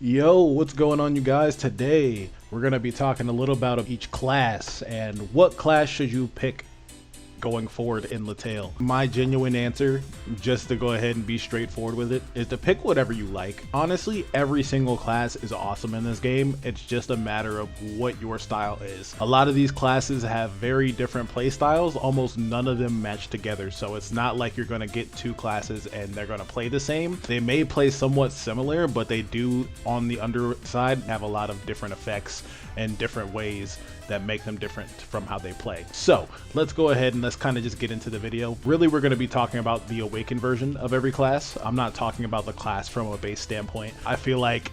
Yo, what's going on, you guys? Today we're going to be talking a little about each class and what class should you pick going forward in LaTale. My genuine answer, just to go ahead and be straightforward with it, is to pick whatever you like. Honestly, every single class is awesome in this game. It's just a matter of what your style is. A lot of these classes have very different play styles. Almost none of them match together, so it's not like you're going to get two classes and they're going to play the same. They may play somewhat similar, but they do on the underside have a lot of different effects and different ways that make them different from how they play. So let's go ahead and let's kind of just get into the video. Really, we're going to be talking about the awakened version of every class. I'm not talking about the class from a base standpoint. I feel like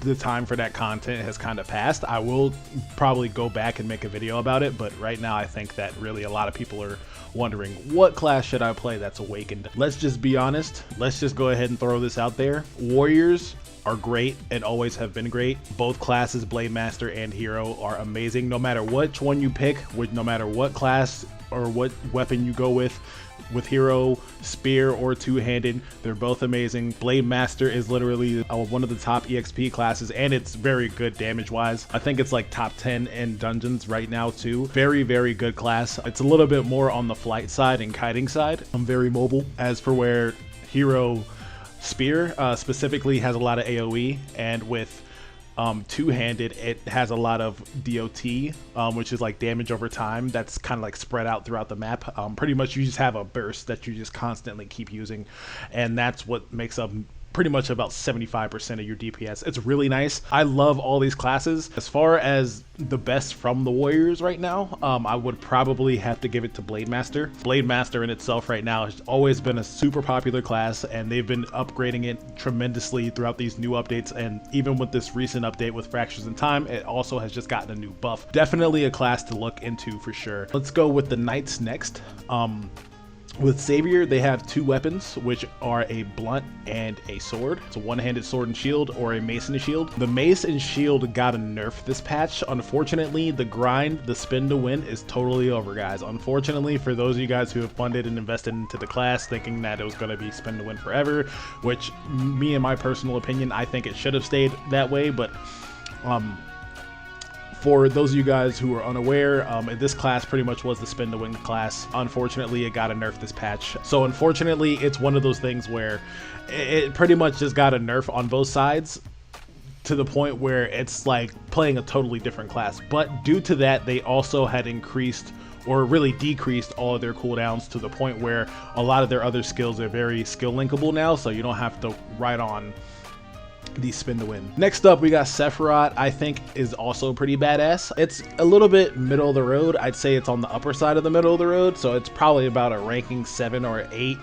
the time for that content has kind of passed. I will probably go back and make a video about it, but right now I think that really a lot of people are wondering, what class should I play that's awakened? Let's just be honest. Let's just go ahead and throw this out there. Warriors are great and always have been great. Both classes, Blade Master and Hero, are amazing. No matter which one you pick, no matter what class or what weapon you go with Hero, Spear, or Two-Handed, they're both amazing. Blade Master is literally one of the top EXP classes, and it's very good damage-wise. I think it's like top 10 in dungeons right now too. Very, very good class. It's a little bit more on the flight side and kiting side. I'm very mobile. As for where Hero Spear specifically has a lot of AoE, and with Two-Handed it has a lot of DOT, which is like damage over time that's kind of like spread out throughout the map. Pretty much you just have a burst that you just constantly keep using, and that's what makes up pretty much about 75% of your DPS. It's really nice. I love all these classes. As far as the best from the Warriors right now, I would probably have to give it to Blade Master. Blade Master in itself right now has always been a super popular class, and they've been upgrading it tremendously throughout these new updates, and even with this recent update with Fractures in Time, it also has just gotten a new buff. Definitely a class to look into for sure. Let's go with the Knights next. With Saviour, they have two weapons, which are a blunt and a sword. It's a one-handed sword and shield, or a mace and a shield. The mace and shield got a nerf this patch. Unfortunately, the grind, the spin to win, is totally over, guys. Unfortunately, for those of you guys who have funded and invested into the class thinking that it was going to be spin to win forever, which me, in my personal opinion, I think it should have stayed that way, but for those of you guys who are unaware, this class pretty much was the spin to win class. Unfortunately, it got a nerf this patch. So unfortunately, it's one of those things where it pretty much just got a nerf on both sides, to the point where it's like playing a totally different class. But due to that, they also had increased or really decreased all of their cooldowns to the point where a lot of their other skills are very skill linkable now, so you don't have to ride on the spin to win. Next up, we got Sefirot. I think is also pretty badass. It's a little bit middle of the road. I'd say it's on the upper side of the middle of the road, so it's probably about a ranking 7 or 8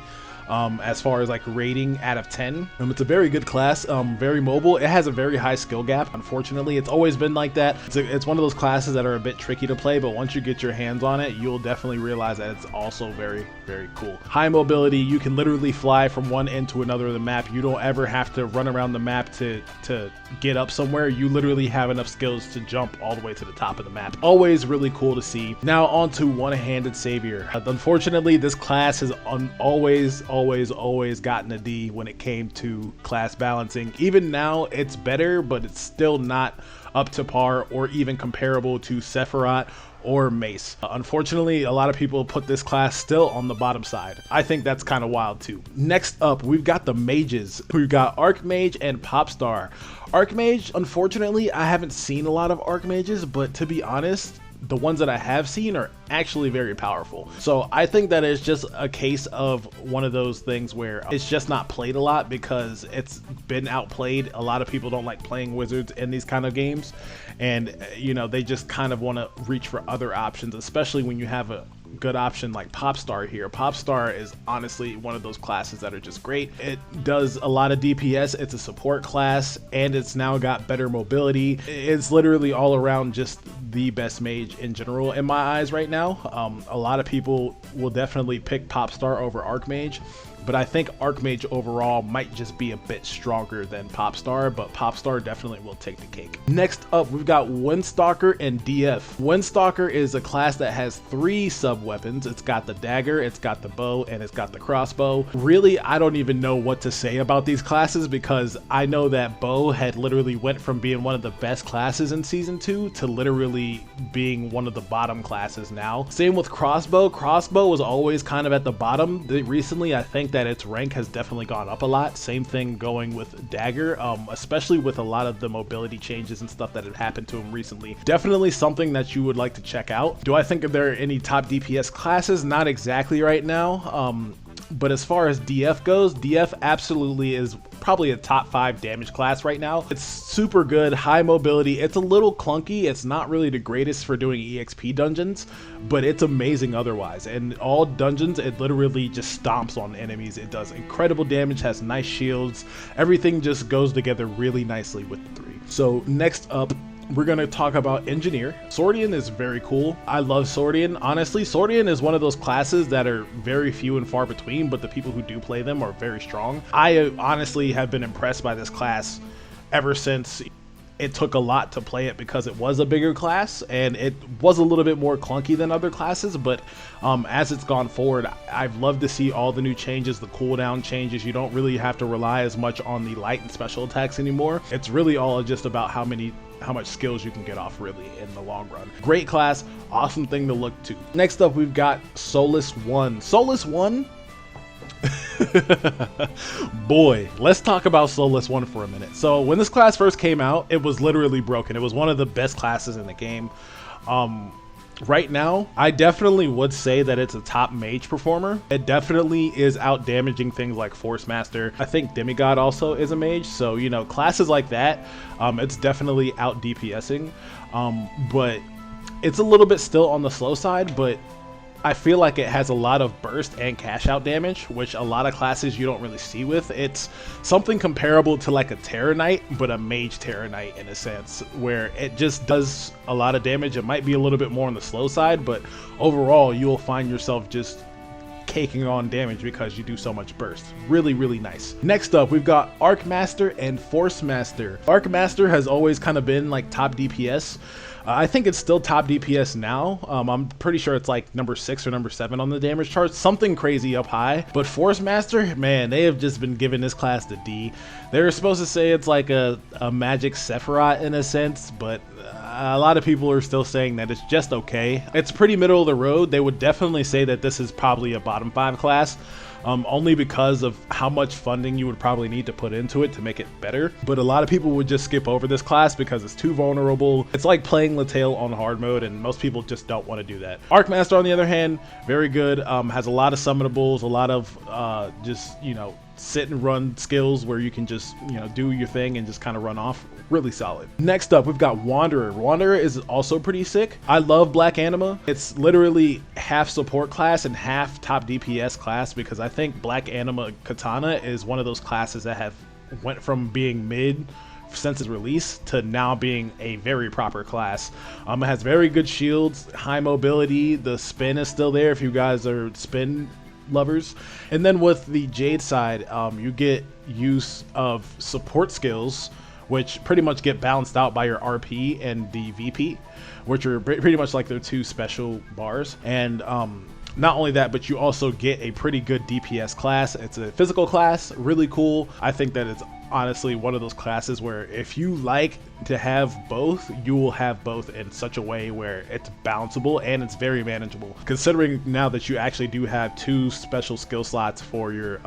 as far as like rating out of 10. It's a very good class, very mobile. It has a very high skill gap. Unfortunately, it's always been like that. It's one of those classes that are a bit tricky to play, but once you get your hands on it, you'll definitely realize that it's also very, very cool. High mobility, you can literally fly from one end to another of the map. You don't ever have to run around the map to get up somewhere. You literally have enough skills to jump all the way to the top of the map. Always really cool to see. Now on to one-handed Saviour. Unfortunately, this class has always gotten a D when it came to class balancing. Even now, it's better, but it's still not up to par or even comparable to Sefirot or Mace. Unfortunately, a lot of people put this class still on the bottom side. I think that's kind of wild too. Next up, we've got the mages. We've got Archmage and Popstar. Archmage, unfortunately, I haven't seen a lot of Archmages, but to be honest, the ones that I have seen are actually very powerful. So I think that it's just a case of one of those things where it's just not played a lot because it's been outplayed. A lot of people don't like playing wizards in these kind of games, and you know, they just kind of want to reach for other options, especially when you have a good option like Popstar here. Popstar is honestly one of those classes that are just great. It does a lot of DPS, it's a support class, and it's now got better mobility. It's literally all around just the best mage in general in my eyes right now. A lot of people will definitely pick Popstar over Archmage. but I think Archmage overall might just be a bit stronger than Popstar, but Popstar definitely will take the cake. Next up, we've got Windstalker and DF. Windstalker is a class that has 3 sub weapons. It's got the dagger, it's got the bow, and it's got the crossbow. Really, I don't even know what to say about these classes because I know that bow had literally went from being one of the best classes in season 2 to literally being one of the bottom classes now. Same with crossbow. Crossbow was always kind of at the bottom. Recently, I think that its rank has definitely gone up a lot. Same thing going with dagger, especially with a lot of the mobility changes and stuff that had happened to him recently. Definitely something that you would like to check out. Do I think there are any top DPS classes? Not exactly right now. But as far as DF goes, DF absolutely is probably a top 5 damage class right now. It's super good, high mobility. It's a little clunky. It's not really the greatest for doing EXP dungeons, but it's amazing otherwise. And all dungeons, it literally just stomps on enemies. It does incredible damage, has nice shields. Everything just goes together really nicely with the 3. So next up, we're going to talk about Engineer. Swordian is very cool. I love Swordian. Honestly, Swordian is one of those classes that are very few and far between, but the people who do play them are very strong. I honestly have been impressed by this class ever since it took a lot to play it because it was a bigger class and it was a little bit more clunky than other classes, but as it's gone forward, I've loved to see all the new changes, the cooldown changes. You don't really have to rely as much on the light and special attacks anymore. It's really all just about how much skills you can get off really in the long run. Great class, awesome thing to look to. Next up, we've got Solus 1. Solus 1? Boy, let's talk about Solus 1 for a minute. So when this class first came out, it was literally broken. It was one of the best classes in the game. Right now, I definitely would say that it's a top mage performer. It definitely is out damaging things like Force Master. I think Demi-god also is a mage, so you know, classes like that, it's definitely out DPSing. But it's a little bit still on the slow side, but I feel like it has a lot of burst and cash out damage, which a lot of classes you don't really see with. It's something comparable to like a Terror Knight, but a mage Terror Knight in a sense, where it just does a lot of damage. It might be a little bit more on the slow side, but overall you'll find yourself just caking on damage because you do so much burst. Really, really nice. Next up, we've got Archmaster and Force Master. Archmaster has always kind of been like top DPS. I think it's still top DPS now. I'm pretty sure it's like number 6 or number 7 on the damage chart, something crazy up high. But Force Master, man, they have just been giving this class the D. They were supposed to say it's like a magic Sefirot in a sense, but a lot of people are still saying that it's just okay. It's pretty middle of the road. They would definitely say that this is probably a bottom 5 class. Only because of how much funding you would probably need to put into it to make it better. But a lot of people would just skip over this class because it's too vulnerable. It's like playing LaTale on hard mode, and most people just don't want to do that. Archmaster, on the other hand, very good. Has a lot of summonables, a lot of just, you know, sit and run skills where you can just, you know, do your thing and just kind of run off. Really solid. Next up, we've got Wanderer. Wanderer is also pretty sick. I love Black Anima. It's literally half support class and half top DPS class because I think Black Anima Katana is one of those classes that have went from being mid since its release to now being a very proper class. It has very good shields, high mobility. The spin is still there if you guys are spin lovers. And then with the Jade side, you get use of support skills, which pretty much get balanced out by your RP and the VP, which are pretty much like their 2 special bars. And not only that, but you also get a pretty good DPS class. It's a physical class, really cool. I think that it's honestly one of those classes where if you like to have both, you will have both in such a way where it's balanceable and it's very manageable. Considering now that you actually do have 2 special skill slots for your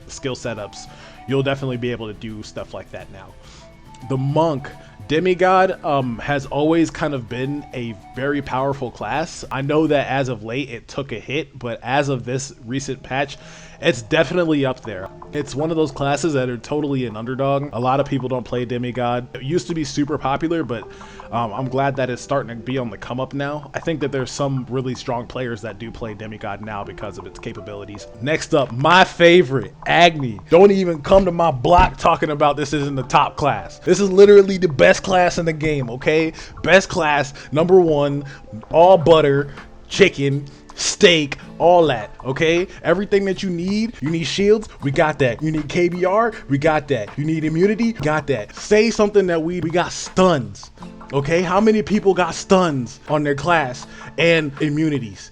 skill setups, you'll definitely be able to do stuff like that now. The Monk, Demi-god, has always kind of been a very powerful class. I know that as of late it took a hit, but as of this recent patch, it's definitely up there. It's one of those classes that are totally an underdog. A lot of people don't play Demi-god. It used to be super popular, but I'm glad that it's starting to be on the come up now. I think that there's some really strong players that do play Demi-god now because of its capabilities. Next up, my favorite, Agni. Don't even come to my block talking about this isn't the top class. This is literally the best class in the game, okay? Best class, number 1, all butter, chicken, stake, all that, okay? Everything that you need shields, we got that. You need KBR, we got that. You need immunity, got that. Say something that we got stuns, okay? How many people got stuns on their class and immunities?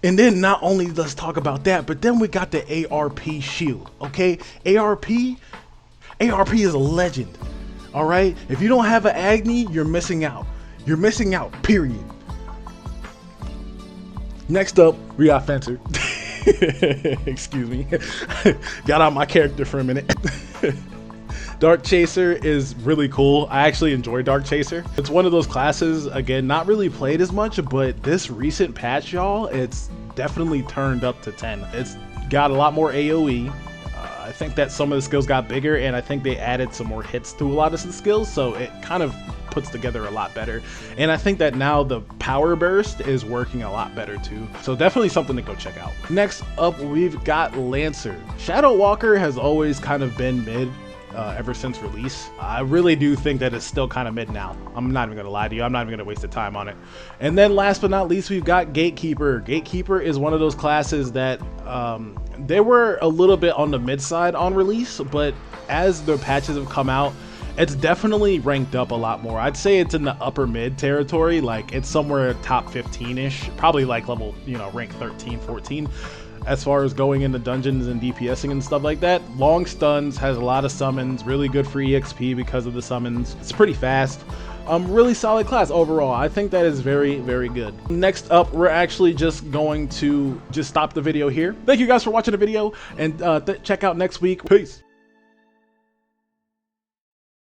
And then not only let's talk about that, but then we got the ARP shield, okay? ARP is a legend, all right? If you don't have an Agni, you're missing out. You're missing out, period. Next up, we got Fencer. Excuse me. Got out my character for a minute. Dark Chaser is really cool. I actually enjoy Dark Chaser. It's one of those classes, again, not really played as much, but this recent patch, y'all, it's definitely turned up to 10. It's got a lot more AoE. I think that some of the skills got bigger, and I think they added some more hits to a lot of the skills, so it kind of puts together a lot better. And I think that now the power burst is working a lot better too, so definitely something to go check out. Next up, we've got Lancer. Shadow Walker has always kind of been mid ever since release. I really do think that it's still kind of mid now. I'm not even gonna lie to you, I'm not even gonna waste the time on it. And then last but not least, we've got Gatekeeper. Gatekeeper is one of those classes that they were a little bit on the mid side on release, but as the patches have come out, it's definitely ranked up a lot more. I'd say it's in the upper mid territory, like it's somewhere top 15-ish, probably like level, you know, rank 13, 14. As far as going into dungeons and DPSing and stuff like that. Long stuns, has a lot of summons, really good for EXP because of the summons. It's pretty fast. Really solid class overall. I think that is very, very good. Next up, we're actually just going to stop the video here. Thank you guys for watching the video, and check out next week. Peace.